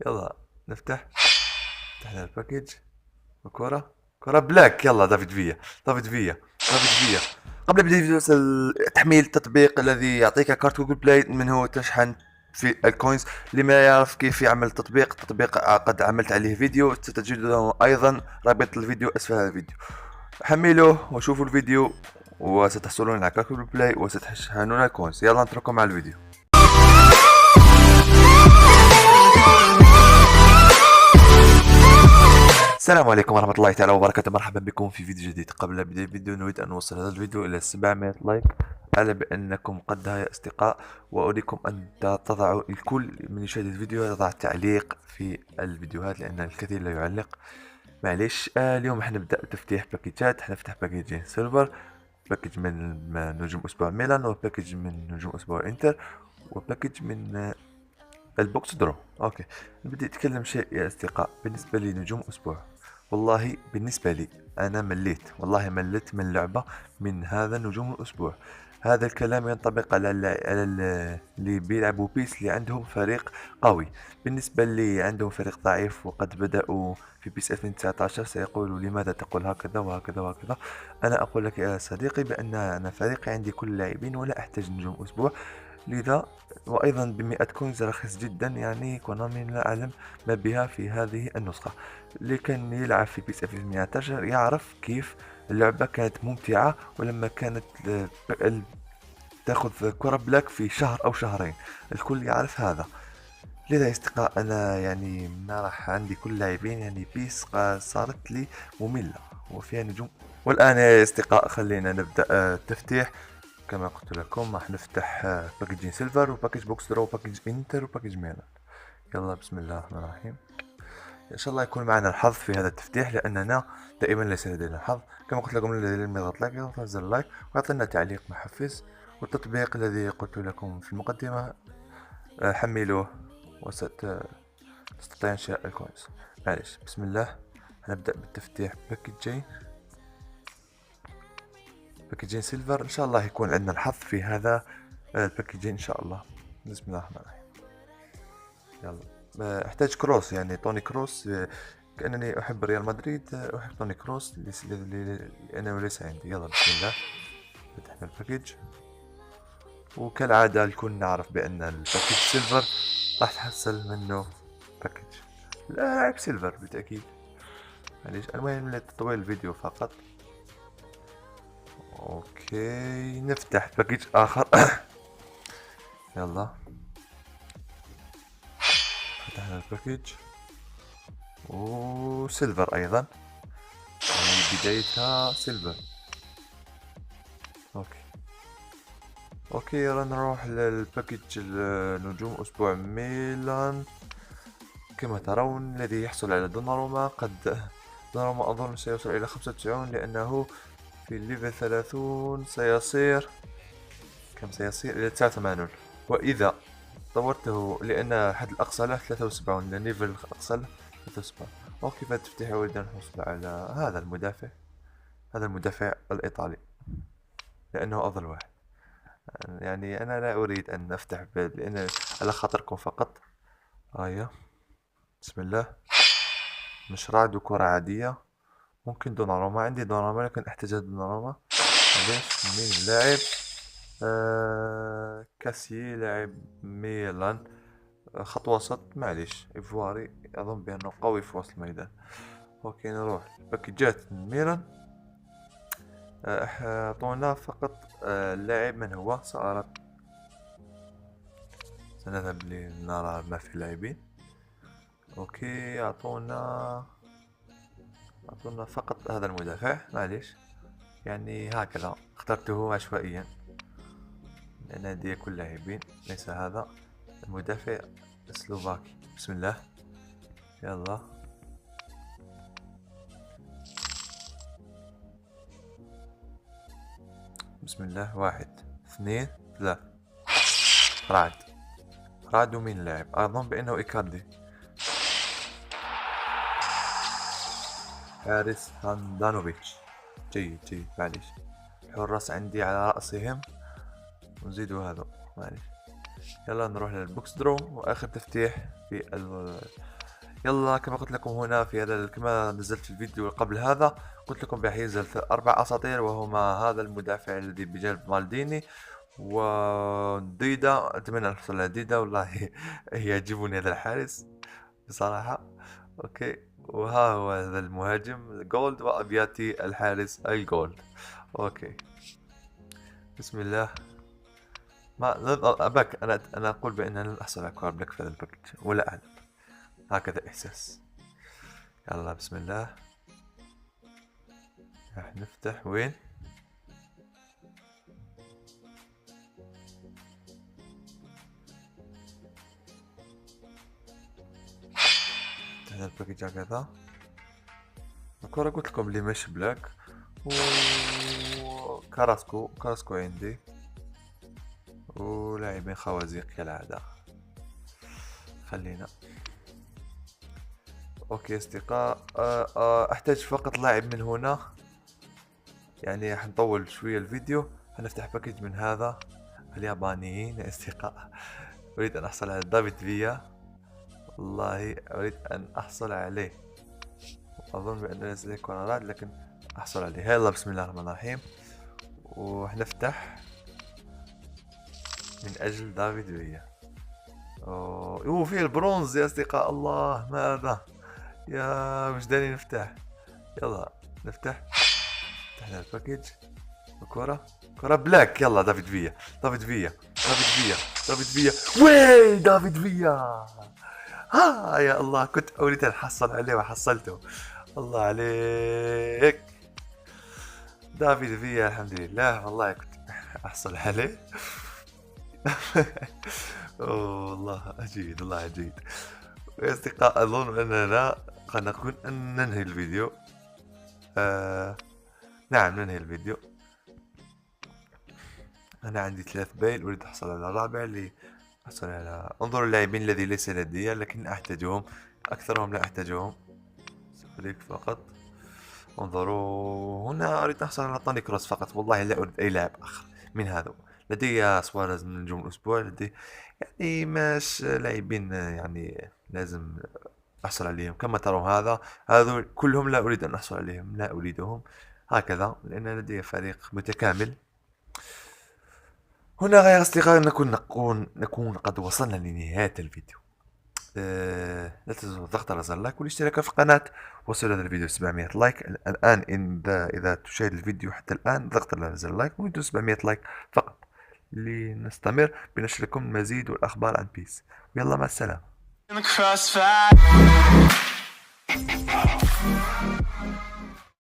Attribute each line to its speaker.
Speaker 1: يلا نفتح. فتحنا الباكج. كرة بلاك. يلا دافيد فيا. دافيد فيا. دافيد فيا. قبل بداية الفيديو تحميل التطبيق الذي يعطيك كارت جوجل بلاي منه تشحن في الكوينز. لما يعرف كيف يعمل التطبيق قد عملت عليه فيديو، ستجد ايضا رابط الفيديو اسفل هذا الفيديو. حملوه وشوفوا الفيديو وستحصلون على كارت جوجل بلاي وستشحنون الكوينز. يلا نترككم مع الفيديو. السلام عليكم ورحمة الله تعالى وبركاته. مرحبا بكم في فيديو جديد. قبل بداية الفيديو نريد أن نوصل هذا الفيديو إلى 700 لايك. أعلم بأنكم قدها يا أصدقاء، وأريكم أن تضعوا الكل من يشاهد الفيديو يضع تعليق في الفيديوهات لأن الكثير لا يعلق. معليش. اليوم حنبدأ تفتيح باكيتات. حنفتح باكيجين سيلفر، باكيج من نجوم أسبوع ميلان، وباكيج من نجوم أسبوع إنتر، وباكيج من البوكس درو. اوكي، بدي اتكلم شيء يا اصدقاء. بالنسبه لي نجوم اسبوع، والله بالنسبه لي انا مليت، والله مليت من لعبه من هذا نجوم الاسبوع. هذا الكلام ينطبق اللي بيلعبوا بيس، اللي عندهم فريق قوي. بالنسبة اللي عندهم فريق ضعيف وقد بدأوا في بيس 2019 سيقولوا لماذا تقول هكذا وهكذا وهكذا. أنا أقول لك يا صديقي بأن أنا فريقي عندي كل اللاعبين ولا أحتاج نجوم أسبوع. لذا وأيضا ب100 كوينز رخيص جدا، يعني كونامي لا أعلم ما بها في هذه النسخة. اللي كان يلعب في بيس 2018 يعرف كيف اللعبة كانت ممتعة، ولما كانت تاخذ كرة بلاك في شهر أو شهرين، الكل يعرف هذا. لذا يا أصدقاء أنا يعني ما راح عندي كل لاعبين، يعني بيس صارت لي مملة وفيها نجوم. والآن يا أصدقاء خلينا نبدأ التفتيح. كما قلت لكم راح نفتح باكجين سيلفر وباكج بوكس درو وباكج انتر وباكج ميلان. يلا بسم الله الرحمن الرحيم. ان شاء الله يكون معنا الحظ في هذا التفتيح، لاننا دائما ليس لدينا الحظ. كما قلت لكم الذي لم يضغط لايك يضغط زر لايك ويعطينا تعليق محفز. والتطبيق الذي قلت لكم في المقدمة حملوه وستستطيع انشاء الكوينز. معليش، بسم الله. هنبدأ بالتفتيح باكجين سيلفر. ان شاء الله يكون عندنا الحظ في هذا الباكجين ان شاء الله. بسم الله الرحمن الرحيم. يلا احتاج كروس، يعني توني كروس. كأنني أحب ريال مدريد، أحب توني كروس لأنه ليس عندي. يلا بسم الله. فتحنا الباكج، وكالعادة الكل نعرف بأن الباكج سيلفر راح تحصل منه باكج لاعب سيلفر بالتأكيد. معليش، المهم لتطويل الفيديو فقط. اوكي، نفتح باكج آخر. يلا فتحنا الباكج وسيلفر أيضا، يعني بدايتها سيلفر. اوكي يلا نروح للباكج نجوم اسبوع ميلان. كما ترون الذي يحصل على دوناروما، دوناروما اظن سيصل الى 95 لانه في الليفل 30 سيصير كم؟ سيصير الى 89. واذا طورته، لان حد الاقصى له 73، لان الليفل الاقصى له 73. اوكي، فتفتح ولدنا نحصل على هذا المدافع، هذا المدافع الايطالي لانه افضل واحد. يعني أنا لا أريد أن أفتح لأن على خاطركم فقط. هيا بسم الله. مش رعد وكرة عادية. ممكن دوناروما، عندي دوناروما لكن أحتاج دوناروما. ليش؟ مين اللاعب؟ كاسي لاعب ميلان، خط وسط. معليش، إيفواري أظن بأنه قوي في وسط الميدان. أوكي نروح باكجات من ميلان. أعطونا فقط اللاعب من هو. سنذهب لنرى ما في اللاعبين. اوكي، اعطونا فقط هذا المدافع. معليش، يعني هكذا اخترته عشوائيا لان عندي كل لاعبين. ليس هذا المدافع السلوفاكي. بسم الله. يلا بسم الله. 1 2 3. رعد. رعد ومين اللاعب؟ اظن بانه ايكاردي. حارس هاندانوفيتش. جيد جيد. معليش، الحراس عندي على رأسهم ونزيدوا هذا. معليش. يلا نروح للبوكس درو واخر تفتيح في يلا كما قلت لكم هنا في هذا، كما نزلت في الفيديو قبل هذا قلت لكم راح ينزل 4 اساطير، وهما هذا المدافع الذي بجانب مالديني وديدا. اتمنى ان نحصل على ديدا والله يعجبني هذا الحارس بصراحة. اوكي، وها هو هذا المهاجم الجولد، وابياتي الحارس الجولد. اوكي بسم الله. ما لن أباك، أنا أقول بأن لن أحصل على كوار بلاك في هذا الباكج ولا أعلم، هكذا إحساس. يلا بسم الله. راح نفتح وين؟ فتحنا الباكج هكذا. الكورة قلت لكم اللي مش بلاك، و كاراسكو عندي، ولاعبين خوازيق كالعادة. خلينا اوكي اصدقاء، احتاج فقط لاعب من هنا، يعني حنطول شوية الفيديو. حنفتح باكج من هذا اليابانيين يا اصدقاء. اريد ان احصل على دافيد فيا، والله اريد ان احصل عليه. اظن بانه ليس لي قرارات لكن احصل عليه. يلا بسم الله الرحمن الرحيم، وحنفتح من اجل دافيد فيا. اوه فيه البرونز يا اصدقاء، الله ما هذا يا مش داني نفتح. يلا نفتح. فتحنا الباكج، كرة بلاك. يلا دافيد فيا، وي دافيد فيا. ها يا الله، كنت اريد ان احصل عليه وحصلته. الله عليك دافيد فيا، الحمد لله والله كنت احصل عليه. اوه والله جيد، والله جيد. يا اصدقاء اظن اننا قد نكون ان ننهي الفيديو. نعم ننهي الفيديو. انا عندي 3 بيل، اريد احصل على الرابع اللي احصل على. انظروا اللاعبين الذي ليس لدي لكن احتاجهم، اكثرهم لا احتاجهم، سأريك فقط. انظروا هنا، اريد احصل على طوني كروس فقط، والله لا اريد اي لاعب اخر من هذا. لدي سواريز من نجوم الاسبوع، لدي يعني ماش لاعبين يعني لازم احصل عليهم. كما ترون هذول كلهم لا اريد ان احصل عليهم، لا اريدهم هكذا لان لدي فريق متكامل. هنا يا أصدقائي نكون قد وصلنا لنهاية الفيديو. لا تنسوا الضغط على زر اللايك والاشتراك في القناة. وصل هذا الفيديو 700 لايك الآن. إذا تشاهد الفيديو حتى الآن ضغط على زر اللايك، ويدو 700 لايك فقط لنستمر بنشركم المزيد والأخبار عن بيس. يلا مع السلامة.